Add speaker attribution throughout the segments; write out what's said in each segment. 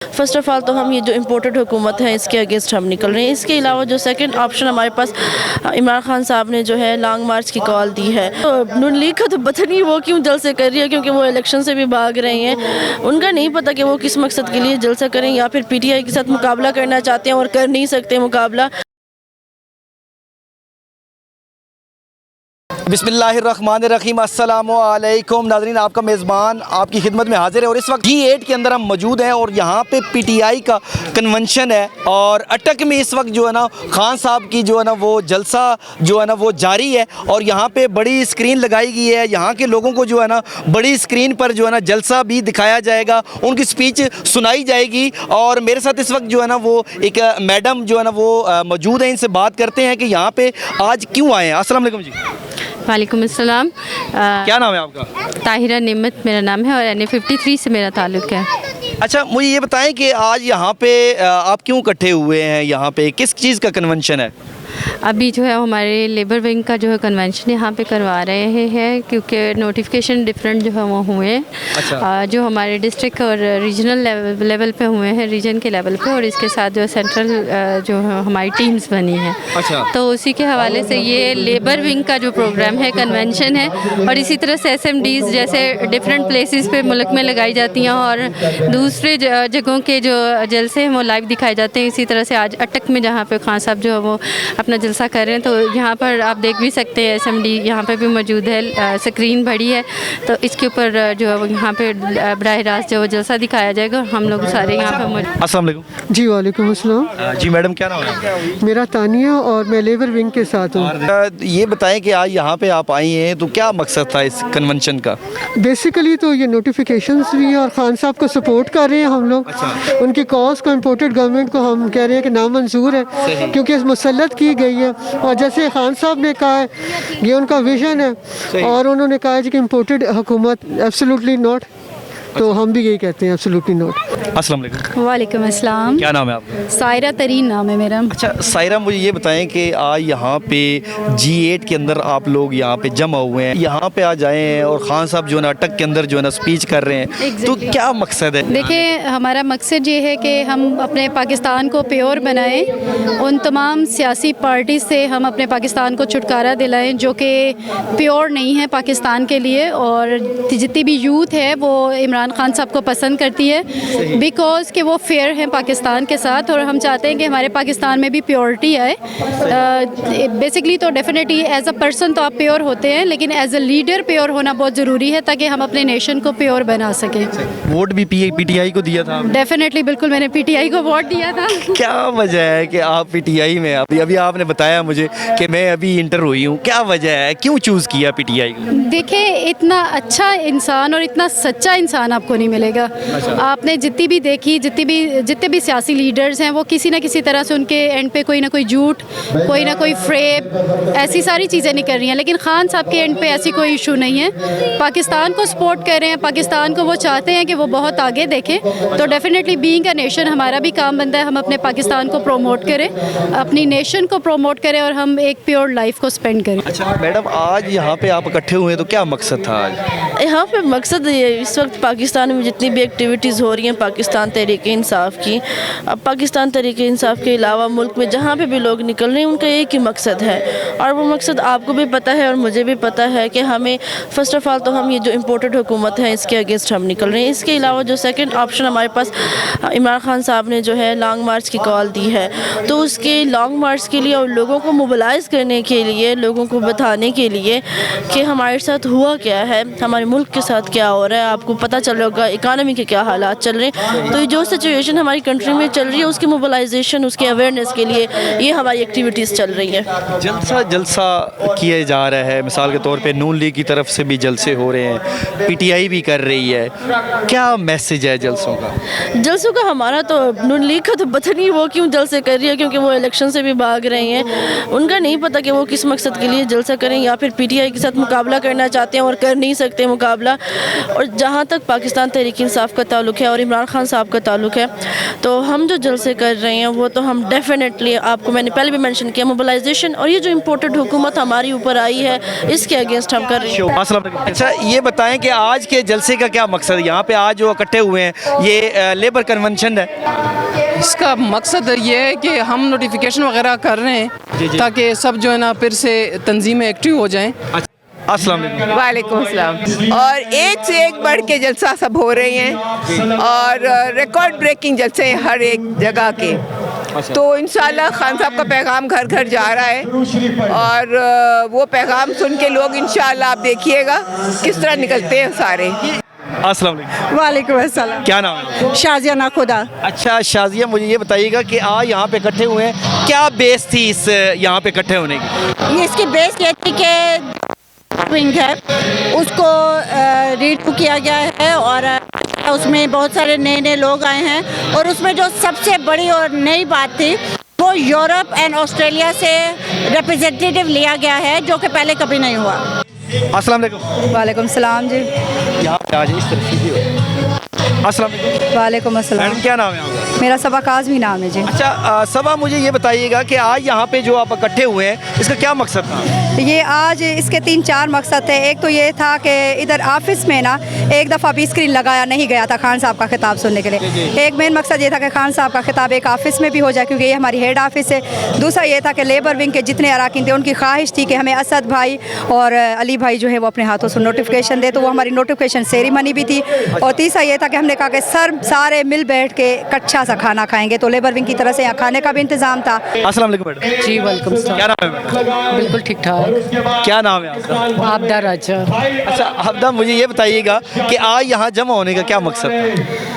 Speaker 1: First of all तो हम ये जो इम्पोर्टेड हुकूमत है इसके अगेंस्ट हम निकल रहे हैं। इसके अलावा जो सेकंड ऑप्शन हमारे पास इमरान खान साहब ने जो है लॉन्ग मार्च की कॉल दी है, तो नून लीग का तो पता नहीं वो क्यों जलसे कर रही है, क्योंकि वो इलेक्शन से भी भाग रहे हैं। उनका नहीं पता कि वो किस मकसद के लिए जलसा करें, या फिर PTI के साथ मुकाबला करना चाहते हैं और कर नहीं सकते मुकाबला।
Speaker 2: बिस्मिल्लाहिर्रहमानिर्रहीम, अस्सलामु अलैकुम नाज़रीन, आपका मेज़बान आपकी खिदमत में हाजिर है। और इस वक्त G8 के अंदर हम मौजूद हैं और यहाँ पे PTI का कन्वेंशन है और अटक में इस वक्त जो है ना खान साहब की जो है ना वो जलसा जो है ना वो जारी है। और यहाँ पे बड़ी स्क्रीन लगाई गई है, यहाँ के लोगों को जो है ना बड़ी स्क्रीन पर जो है ना जलसा भी दिखाया जाएगा, उनकी स्पीच सुनाई जाएगी। और मेरे साथ इस वक्त जो है ना वो एक मैडम जो है ना वो मौजूद है, इनसे बात करते हैं कि यहाँ पे आज क्यों आए हैं। अस्सलाम वालेकुम जी।
Speaker 3: वालेकुम अस्सलाम।
Speaker 2: क्या नाम है आपका?
Speaker 3: ताहिरा निमत मेरा नाम है और NA53 से मेरा ताल्लुक़ है।
Speaker 2: अच्छा, मुझे ये बताएं कि आज यहाँ पे आप क्यों इकट्ठे हुए हैं, यहाँ पे किस चीज़ का कन्वेंशन है?
Speaker 3: अभी जो है हमारे लेबर विंग का जो है कन्वेंशन यहाँ पे करवा रहे हैं, क्योंकि नोटिफिकेशन डिफरेंट जो है वो हुए हैं।
Speaker 2: अच्छा।
Speaker 3: जो हमारे डिस्ट्रिक्ट और रीजनल लेवल पे हुए हैं, रीजन के लेवल पे, और इसके साथ जो सेंट्रल जो है हमारी टीम्स बनी हैं।
Speaker 2: अच्छा।
Speaker 3: तो उसी के हवाले से ये लेबर विंग का जो प्रोग्राम है कन्वेंशन है। और इसी तरह से SMDs जैसे डिफरेंट प्लेसेस पे मुल्क में लगाई जाती हैं और दूसरे जगहों के जो जलसे हैं वो लाइव दिखाए जाते हैं। इसी तरह से आज अटक में जहाँ पे खान साहब जो है वो अपना जलसा कर रहे हैं, तो यहाँ पर आप देख भी सकते हैं SMD यहाँ पे भी मौजूद है, स्क्रीन बड़ी है, तो इसके ऊपर जो है वो यहाँ पे बराह रास्त जो जलसा दिखाया जाएगा। हम लोग सारे यहाँ पर मौजूद।
Speaker 2: अस्सलाम वालेकुम
Speaker 4: जी वालेकुम अस्सलाम।
Speaker 2: जी मैडम, क्या नाम है?
Speaker 4: मेरा तानिया और मैं लेबर विंग के साथ हूँ।
Speaker 2: ये बताएं कि आज यहाँ पे आप आई हैं तो क्या मकसद था इस कन्वेंशन का?
Speaker 4: बेसिकली तो ये नोटिफिकेशंस भी हैं और खान साहब को सपोर्ट कर रहे हैं हम लोग। उनकी कॉज को इम्पोर्टेड गवर्नमेंट को हम कह रहे हैं कि नामंजूर है, क्योंकि मुसल्लत की गई है। और जैसे खान साहब ने कहा है ये उनका विजन है और उन्होंने कहा है कि इम्पोर्टेड हुकूमत एब्सोल्युटली नॉट, तो हम भी यही कहते हैं एब्सोल्युटली नॉट।
Speaker 2: अस्सलाम वालेकुम।
Speaker 5: वालेकुम अस्सलाम।
Speaker 2: क्या नाम है आपका?
Speaker 5: सायरा तरीन नाम है मेरा।
Speaker 2: अच्छा सायरा, मुझे ये बताएं कि आज यहाँ पे G8 के अंदर आप लोग यहाँ पे जमा हुए हैं, यहाँ पे आज आए हैं और खान साहब जो है ना अटक के अंदर जो है ना स्पीच कर रहे हैं, तो क्या मकसद है?
Speaker 5: देखिए, हमारा मकसद ये है कि हम अपने पाकिस्तान को प्योर बनाएं, उन तमाम सियासी पार्टी से हम अपने पाकिस्तान को छुटकारा दिलाएं जो कि प्योर नहीं है पाकिस्तान के लिए। और जितनी भी यूथ है वो इमरान खान साहब को पसंद करती है बिकॉज़ कि वो फेयर हैं पाकिस्तान के साथ, और हम चाहते हैं कि हमारे पाकिस्तान में भी प्योरिटी आए। बेसिकली तो डेफिनेटली एज अ पर्सन तो आप प्योर होते हैं, लेकिन एज अ लीडर प्योर होना बहुत ज़रूरी है ताकि हम अपने नेशन को प्योर बना सकें।
Speaker 2: वोट भी PTI को दिया था?
Speaker 5: डेफिनेटली, बिल्कुल, मैंने PTI को वोट दिया था।
Speaker 2: क्या वजह है कि आप PTI में? अभी आपने बताया मुझे कि मैं अभी इंटर हुई हूँ, क्या वजह है, क्यों चूज़ किया PTI को?
Speaker 5: देखिए, इतना अच्छा इंसान और इतना सच्चा इंसान आपको नहीं मिलेगा। आपने जितनी भी देखी, जितने भी सियासी लीडर्स हैं वो किसी न किसी तरह से उनके एंड पे कोई ना कोई झूठ, कोई ना कोई फ्रेब, ऐसी सारी चीज़ें नहीं कर रही हैं। लेकिन खान साहब के एंड पे ऐसी कोई इशू नहीं है। पाकिस्तान को सपोर्ट कर रहे हैं, पाकिस्तान को वो चाहते हैं कि वो बहुत आगे देखें। तो डेफिनेटली बीइंग अ नेशन हमारा भी काम बनता है हम अपने पाकिस्तान को प्रोमोट करें, अपनी नेशन को प्रोमोट करें और हम एक प्योर लाइफ को स्पेंड करें।
Speaker 2: अच्छा मैडम, आज यहाँ पे आप इकट्ठे हुए तो क्या मकसद था आज?
Speaker 1: यहाँ पे मकसद ये, इस वक्त पाकिस्तान में जितनी भी एक्टिविटीज़ हो रही हैं पाकिस्तान तहरीक-ए-इंसाफ की, अब पाकिस्तान तहरीक-ए-इंसाफ के अलावा मुल्क में जहाँ पे भी लोग निकल रहे हैं उनका एक ही मकसद है, और वो मकसद आपको भी पता है और मुझे भी पता है कि हमें फ़र्स्ट ऑफ़ ऑल तो हम ये जो इम्पोर्टेड हुकूमत है इसके अगेंस्ट हम निकल रहे हैं। इसके अलावा जो सेकंड ऑप्शन हमारे पास इमरान खान साहब ने जो है लॉन्ग मार्च की कॉल दी है, तो उसके लॉन्ग मार्च के लिए और लोगों को मोबिलाइज़ करने के लिए, लोगों को बताने के लिए कि हमारे साथ हुआ क्या है, हमारे मुल्क के साथ क्या हो रहा है। आपको पता चल रहा होगा इकानमी के क्या हालात चल रहे हैं, तो जो सिचुएशन हमारी कंट्री में चल रही है उसकी मोबिलाइजेशन, उसके अवेयरनेस के लिए ये हमारी एक्टिविटीज़ चल रही हैं।
Speaker 2: जलसा किए जा रहा है, मिसाल के तौर पे नून लीग की तरफ से भी जलसे हो रहे हैं, PTI भी कर रही है, क्या मैसेज है जलसों का?
Speaker 1: जलसों का हमारा तो नून लीग का तो पता नहीं वो क्यों जलसे कर रही है, क्योंकि वो इलेक्शन से भी भाग रहे हैं। उनका नहीं पता कि वो किस मकसद के लिए जलसा करें, या फिर PTI के साथ मुकाबला करना चाहते हैं और कर नहीं सकते मुकाबला। और जहाँ तक पाकिस्तान तहरीक इंसाफ का ताल्लुक़ है और इमरान खान साहब का ताल्लुक़ है, तो हम जो जलसे कर रहे हैं वो तो हम डेफिनेटली, आपको मैंने पहले भी मेंशन किया, मोबिलाइजेशन और ये जो इम्पोर्टेड हुकूमत हमारी ऊपर आई है इसके अगेंस्ट हम कर रहे हैं।
Speaker 2: अस्सलाम वालेकुम। अच्छा, ये बताएं कि आज के जलसे का क्या मकसद है? यहाँ पे आज जो इकट्ठे हुए हैं ये लेबर कन्वेंशन है।
Speaker 6: इसका मकसद ये है कि हम नोटिफिकेशन वगैरह कर रहे हैं ताकि सब जो है ना फिर से तंजीमें एक्टिव हो जाएं।
Speaker 2: अस्सलाम वालेकुम।
Speaker 7: वालेकुम सलाम। और एक से एक बढ़ के जलसा सब हो रहे हैं और रिकॉर्ड ब्रेकिंग जलसे हैं हर एक जगह के। तो इंशाल्लाह खान साहब का पैगाम घर घर जा रहा है और वो पैगाम सुन के लोग इंशाल्लाह आप देखिएगा किस तरह निकलते हैं सारे।
Speaker 2: अस्सलाम वालेकुम।
Speaker 8: वालेकुम अस्सलाम।
Speaker 2: क्या नाम है?
Speaker 8: शाजिया नाखुदा।
Speaker 2: अच्छा शाजिया, मुझे ये बताइएगा कि आज यहाँ पे इकट्ठे हुए हैं, क्या बेस थी इस यहाँ पे इकट्ठे होने की?
Speaker 8: ये इसकी बेस ये थी कि विंग है उसको रीड किया गया है और उसमें बहुत सारे नए नए लोग आए हैं और उसमें जो सबसे बड़ी और नई बात थी वो यूरोप एंड ऑस्ट्रेलिया से रिप्रेजेंटेटिव लिया गया है जो कि पहले कभी नहीं हुआ।
Speaker 2: अस्सलाम वालेकुम।
Speaker 9: वालेकुम सलाम जी।
Speaker 2: यहाँ पे आज इस तरह सीधी अस्सलाम वालेकुम।
Speaker 9: वालेकुम अस्सलाम।
Speaker 2: मैडम क्या नाम है आपका?
Speaker 9: मेरा सबा काज़मी नाम है जी।
Speaker 2: अच्छा सबा, मुझे ये बताइएगा कि आज यहाँ पे जो आप इकट्ठे हुए हैं इसका क्या मकसद था?
Speaker 9: ये आज इसके 3-4 मकसद थे। एक तो ये था कि इधर ऑफिस में ना एक दफ़ा भी स्क्रीन लगाया नहीं गया था खान साहब का खिताब सुनने के लिए। एक मेन मकसद ये था कि खान साहब का खिताब एक ऑफिस में भी हो जाए क्योंकि ये हमारी हेड ऑफिस है। दूसरा ये था कि लेबर विंग के जितने अरकान थे उनकी ख्वाहिश थी कि हमें असद भाई और अली भाई जो है वो अपने हाथों से नोटिफिकेशन दे, तो वो हमारी नोटिफिकेशन सेरेमनी भी थी। और तीसरा ये था कि हमने कहा कि सारे मिल बैठ के कच्चा सा खाना खाएंगे, तो लेबर विंग की तरफ से यहाँ खाने का भी इंतजाम था।
Speaker 2: अस्सलाम वालेकुम मैडम।
Speaker 6: जी वालेकुम सलाम।
Speaker 2: क्या नाम है मैडम?
Speaker 6: बिल्कुल ठीक ठाक।
Speaker 2: क्या नाम है आपका?
Speaker 6: आपदा राजा।
Speaker 2: अच्छा आपदा, मुझे ये बताइएगा कि आज यहाँ जमा होने का क्या मकसद है?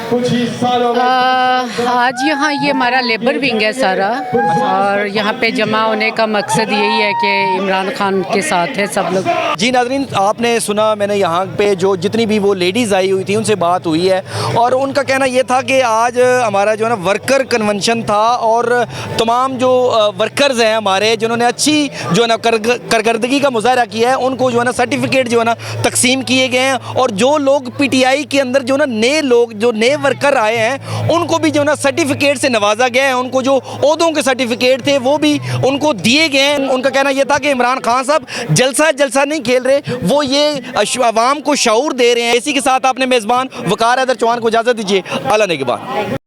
Speaker 10: आज यहाँ ये हमारा लेबर विंग है सारा और यहाँ पे जमा होने का मकसद यही है कि इमरान खान के साथ है सब लोग।
Speaker 2: जी नाज़रीन, आपने सुना, मैंने यहाँ पे जो जितनी भी वो लेडीज़ आई हुई थी उनसे बात हुई है और उनका कहना ये था कि आज हमारा जो है ना वर्कर कन्वेंशन था और तमाम जो वर्कर्स हैं हमारे जिन्होंने अच्छी जो है ना कारकर्दगी का मुजाहरा किया है उनको जो है ना सर्टिफिकेट जो है ना तकसीम किए गए हैं और जो लोग पीटीआई के अंदर जो ना नए लोग जो नए वर्कर आए हैं उनको भी जो ना सर्टिफिकेट से नवाजा गया है। उनको जो ओहदों के सर्टिफिकेट थे वो भी उनको दिए गए हैं। उनका कहना यह था कि इमरान खान साहब जलसा नहीं खेल रहे, वो ये अवाम को शऊर दे रहे हैं। इसी के साथ आपने मेज़बान वकार हैदर चौहान को इजाज़त दीजिए। अल्लाह ने के बाद।